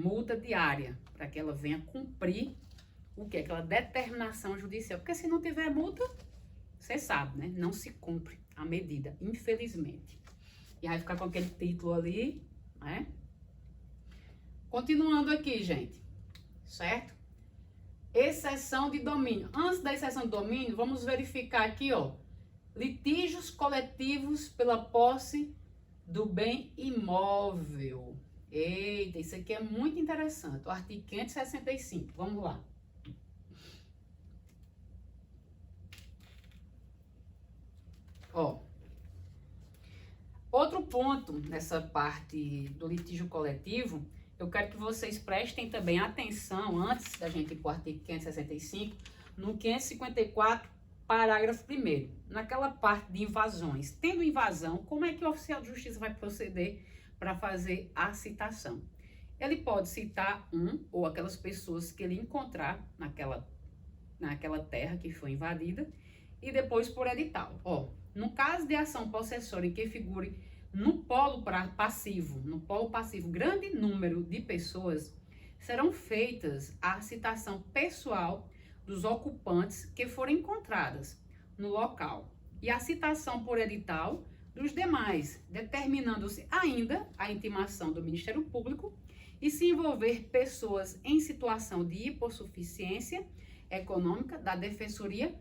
multa diária, para que ela venha cumprir o que? Aquela determinação judicial. Porque se não tiver multa, você sabe, né? Não se cumpre a medida, infelizmente. E aí ficar com aquele título ali, né? Continuando aqui, gente, certo? Exceção de domínio. Antes da exceção de domínio, vamos verificar aqui, ó, litígios coletivos pela posse do bem imóvel. Eita, isso aqui é muito interessante. O artigo 565, vamos lá. Ó, outro ponto nessa parte do litígio coletivo, eu quero que vocês prestem também atenção, antes da gente ir para o artigo 565, no 554, parágrafo 1º, naquela parte de invasões. Tendo invasão, como é que o oficial de justiça vai proceder para fazer a citação? Ele pode citar um ou aquelas pessoas que ele encontrar naquela terra que foi invadida e depois por edital. Ó, no caso de ação possessória em que figure no polo passivo, grande número de pessoas, serão feitas a citação pessoal dos ocupantes que forem encontradas no local e a citação por edital dos demais, determinando-se ainda a intimação do Ministério Público e se envolver pessoas em situação de hipossuficiência econômica da Defensoria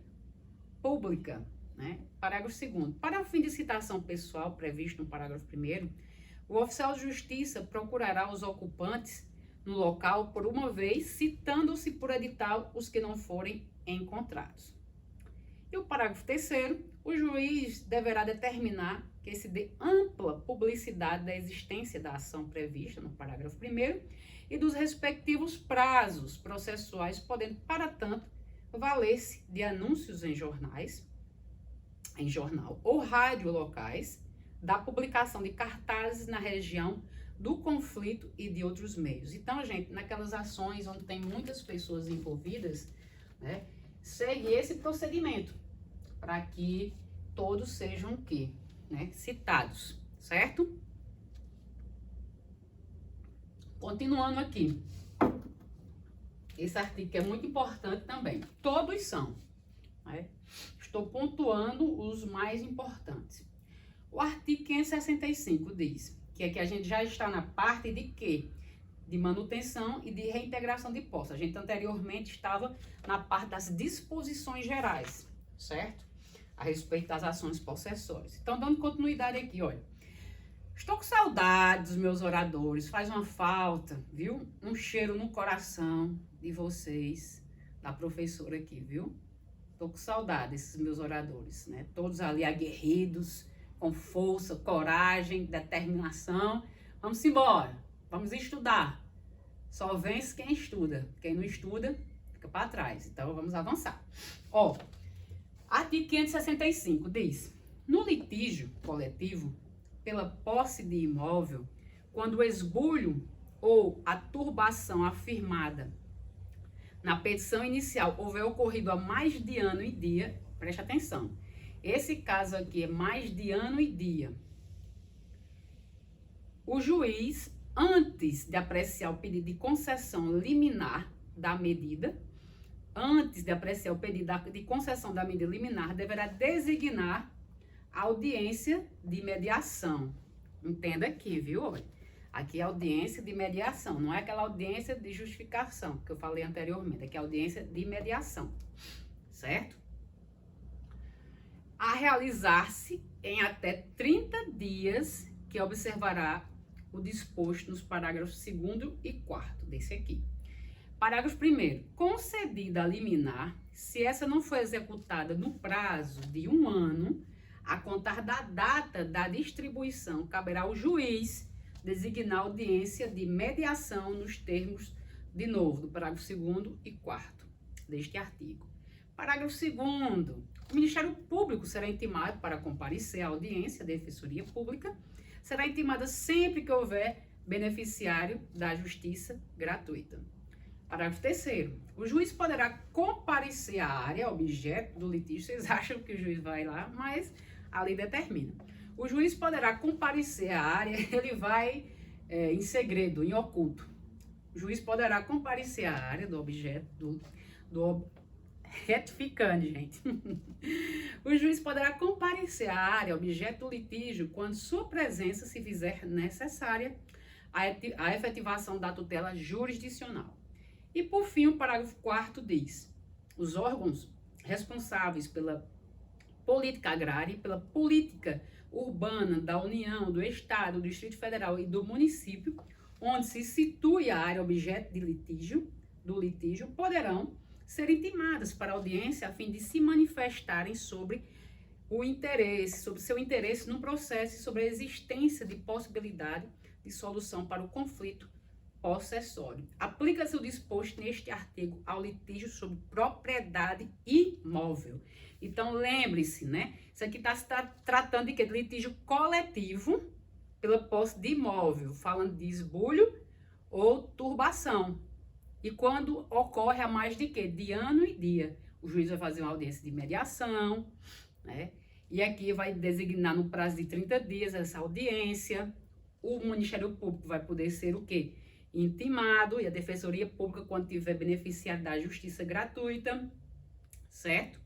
Pública. Né? Parágrafo 2º. Para o fim de citação pessoal previsto no parágrafo 1º, o oficial de justiça procurará os ocupantes no local por uma vez, citando-se por edital os que não forem encontrados. E o parágrafo 3º, o juiz deverá determinar que se dê ampla publicidade da existência da ação prevista no parágrafo 1º e dos respectivos prazos processuais, podendo, para tanto, valer-se de anúncios em jornal ou rádio locais, da publicação de cartazes na região do conflito e de outros meios. Então, gente, naquelas ações onde tem muitas pessoas envolvidas, né, segue esse procedimento para que todos sejam o quê? Né, citados, certo? Continuando aqui. Esse artigo que é muito importante também. Todos são, né? Estou pontuando os mais importantes. O artigo 565 diz que a gente já está na parte de quê? De manutenção e de reintegração de posse. A gente anteriormente estava na parte das disposições gerais, certo? A respeito das ações possessórias. Então, dando continuidade aqui, olha. Estou com saudade dos meus oradores, faz uma falta, viu? Um cheiro no coração de vocês, da professora aqui, viu? Estou com saudade desses meus oradores, né? Todos ali aguerridos, com força, coragem, determinação. Vamos embora, vamos estudar. Só vence quem estuda. Quem não estuda, fica para trás. Então, vamos avançar. Ó, artigo 565 diz: no litígio coletivo, pela posse de imóvel, quando o esbulho ou a turbação afirmada na petição inicial houver ocorrido há mais de ano e dia, preste atenção, esse caso aqui é mais de ano e dia, o juiz, antes de apreciar o pedido de concessão liminar da medida, deverá designar a audiência de mediação. Entenda aqui, viu? Olha, aqui é audiência de mediação, não é aquela audiência de justificação que eu falei anteriormente, aqui é audiência de mediação, certo? A realizar-se em até 30 dias, que observará o disposto nos parágrafos 2º e 4º desse aqui. Parágrafo 1º. Concedida a liminar, se essa não for executada no prazo de 1 ano, a contar da data da distribuição, caberá ao juiz designar audiência de mediação nos termos, de novo, do parágrafo 2º e 4º deste artigo. Parágrafo 2º. O Ministério Público será intimado para comparecer à audiência da Defensoria Pública. Será intimada sempre que houver beneficiário da justiça gratuita. Parágrafo 3º. O juiz poderá comparecer à área objeto do litígio. Vocês acham que o juiz vai lá, mas a lei determina. O juiz poderá comparecer à área, ele vai em segredo, em oculto, o juiz poderá comparecer à área do objeto retificando, gente. O juiz poderá comparecer à área objeto do litígio quando sua presença se fizer necessária à efetivação da tutela jurisdicional. E, por fim, o parágrafo 4º diz: os órgãos responsáveis pela política agrária e pela política urbana da União, do Estado, do Distrito Federal e do município, onde se situe a área objeto de do litígio, poderão ser intimadas para audiência a fim de se manifestarem sobre sobre seu interesse no processo e sobre a existência de possibilidade de solução para o conflito possessório. Aplica-se o disposto neste artigo ao litígio sobre propriedade imóvel. Então, lembre-se, né? Isso aqui está se tratando de quê? De litígio coletivo pela posse de imóvel, falando de esbulho ou turbação. E quando ocorre a mais de quê? De ano e dia. O juiz vai fazer uma audiência de mediação, né? E aqui vai designar no prazo de 30 dias essa audiência. O Ministério Público vai poder ser o quê? Intimado, e a Defensoria Pública quando tiver beneficiado da justiça gratuita, certo?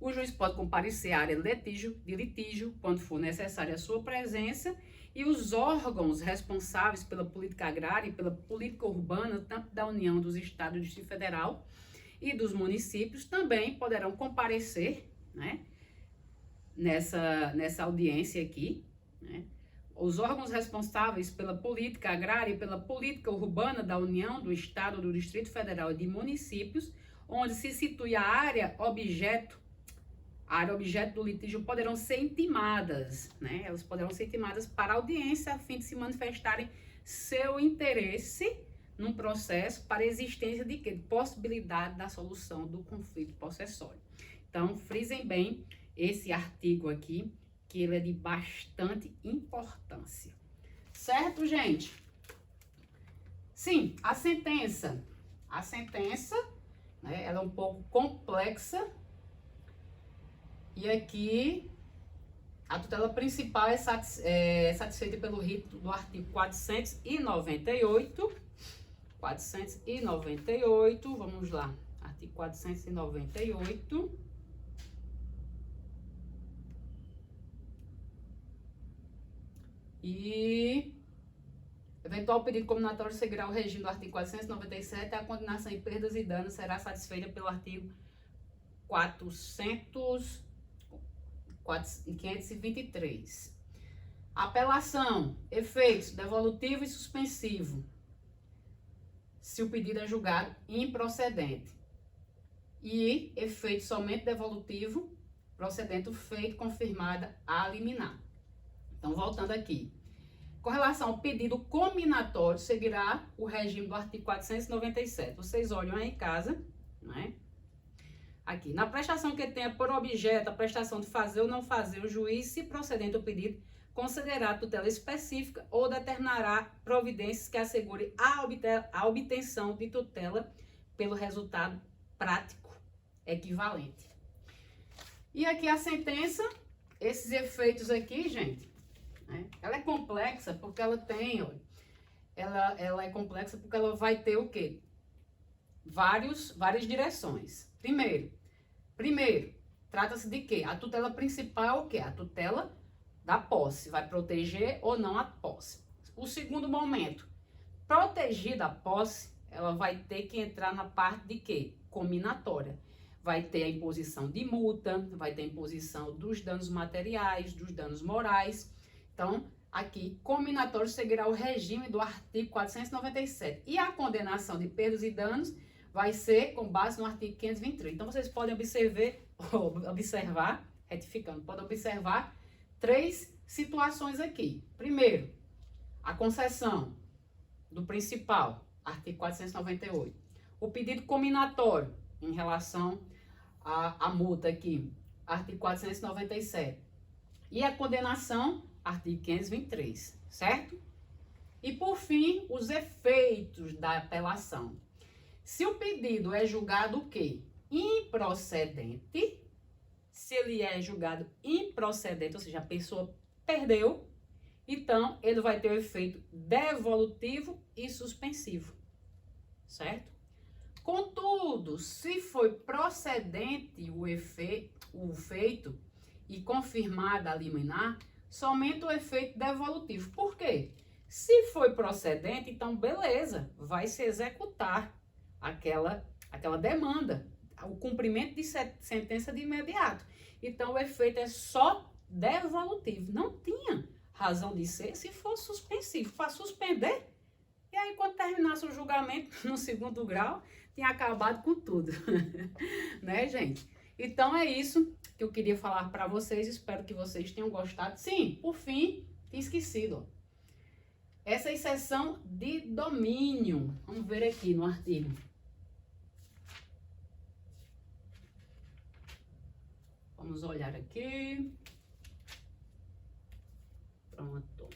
O juiz pode comparecer à área de litígio quando for necessária a sua presença, e os órgãos responsáveis pela política agrária e pela política urbana, tanto da União, dos Estados, do Distrito Federal e dos municípios, também poderão comparecer, né, nessa audiência aqui, né? Os órgãos responsáveis pela política agrária e pela política urbana da União, do Estado, do Distrito Federal e de municípios, onde se situe a área objeto do litígio, poderão ser intimadas, né? Elas poderão ser intimadas para audiência a fim de se manifestarem seu interesse num processo para a existência de quê? De possibilidade da solução do conflito possessório. Então, frisem bem esse artigo aqui, que ele é de bastante importância. Certo, gente? Sim, a sentença, né, ela é um pouco complexa. E aqui, a tutela principal é satisfeita pelo rito do artigo 498. 498, vamos lá. Artigo 498. E eventual pedido combinatório seguirá o regime do artigo 497, a condenação em perdas e danos será satisfeita pelo artigo 523. Apelação, efeitos devolutivo e suspensivo, se o pedido é julgado improcedente. E efeito somente devolutivo, procedente o feito confirmada a liminar. Então, voltando aqui. Com relação ao pedido combinatório, seguirá o regime do artigo 497. Vocês olham aí em casa, né? Aqui, na prestação que tenha por objeto a prestação de fazer ou não fazer, o juiz, se procedente o pedido, concederá tutela específica ou determinará providências que assegurem a obtenção de tutela pelo resultado prático equivalente. E aqui a sentença, esses efeitos aqui, gente, né, ela é complexa porque ela tem, olha, ela é complexa porque ela vai ter o quê? Várias direções. Primeiro, trata-se de quê? A tutela principal é o quê? A tutela da posse, vai proteger ou não a posse. O segundo momento, protegida a posse, ela vai ter que entrar na parte de quê? Cominatória. Vai ter a imposição de multa, vai ter a imposição dos danos materiais, dos danos morais. Então, aqui, cominatório seguirá o regime do artigo 497. E a condenação de perdas e danos vai ser com base no artigo 523. Então, vocês podem observar, retificando, podem observar 3 situações aqui. Primeiro, a concessão do principal, artigo 498. O pedido combinatório em relação à multa aqui, artigo 497. E a condenação, artigo 523, certo? E, por fim, os efeitos da apelação. Se o pedido é julgado o quê? Improcedente. Se ele é julgado improcedente, ou seja, a pessoa perdeu, então ele vai ter o efeito devolutivo e suspensivo. certo? Contudo, se foi procedente o feito e confirmada a liminar, somente o efeito devolutivo. Por quê? Se foi procedente, então beleza, vai se executar aquela demanda, o cumprimento de sentença de imediato. Então o efeito é só devolutivo. Não tinha razão de ser se fosse suspensivo. Para suspender, e aí quando terminasse o julgamento no segundo grau, tinha acabado com tudo. Né, gente? Então é isso que eu queria falar para vocês. Espero que vocês tenham gostado. Sim, por fim, tinha esquecido. Essa exceção de domínio. Vamos ver aqui no artigo. Vamos olhar aqui. Pronto.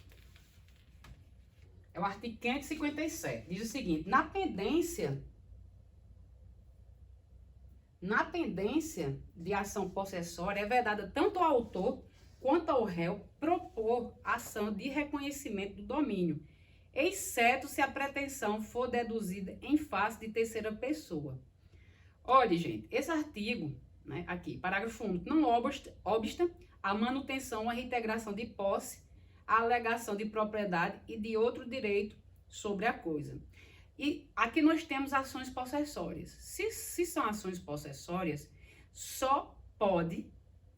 É o artigo 557. Diz o seguinte: na pendência de ação possessória, é vedada tanto ao autor quanto ao réu propor ação de reconhecimento do domínio, exceto se a pretensão for deduzida em face de terceira pessoa. Olha, gente, esse artigo, né, aqui, parágrafo único, não obsta a manutenção ou a reintegração de posse, a alegação de propriedade e de outro direito sobre a coisa. E aqui nós temos ações possessórias. Se são ações possessórias, só pode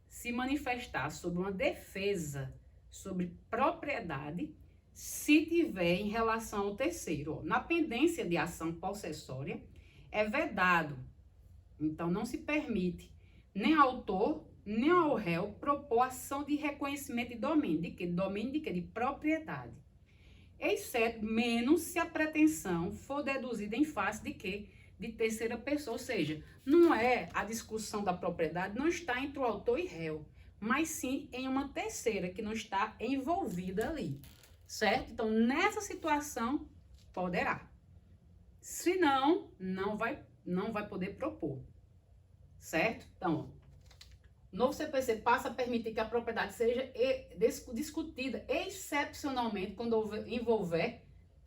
se manifestar sobre uma defesa sobre propriedade se tiver em relação ao terceiro. Na pendência de ação possessória, é vedado. Então, não se permite nem ao autor, nem ao réu propor ação de reconhecimento de domínio. De quê? Domínio de quê? De propriedade. Exceto menos se a pretensão for deduzida em face de quê? De terceira pessoa. Ou seja, não é a discussão da propriedade, não está entre o autor e réu, mas sim em uma terceira que não está envolvida ali, certo? Então, nessa situação, poderá. Se não, não vai poder propor, certo? Então, o novo CPC passa a permitir que a propriedade seja discutida excepcionalmente quando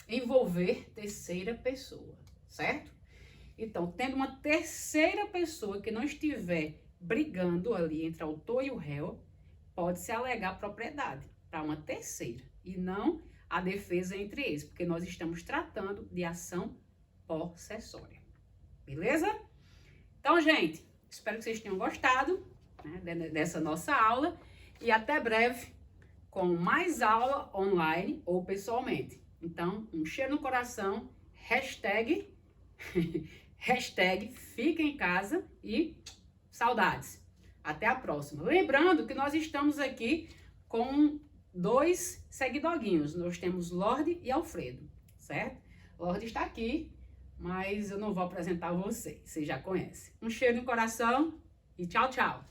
envolver terceira pessoa, certo? Então, tendo uma terceira pessoa que não estiver brigando ali entre o autor e o réu, pode-se alegar propriedade para uma terceira e não a defesa entre eles, porque nós estamos tratando de ação possessória. Beleza? Então, gente, espero que vocês tenham gostado, né, dessa nossa aula e até breve com mais aula online ou pessoalmente. Então, um cheiro no coração, hashtag fica em casa e saudades. Até a próxima. Lembrando que nós estamos aqui com 2 seguidoguinhos. Nós temos Lorde e Alfredo, certo? Lorde está aqui, mas eu não vou apresentar vocês já conhecem. Um cheiro no coração e tchau, tchau.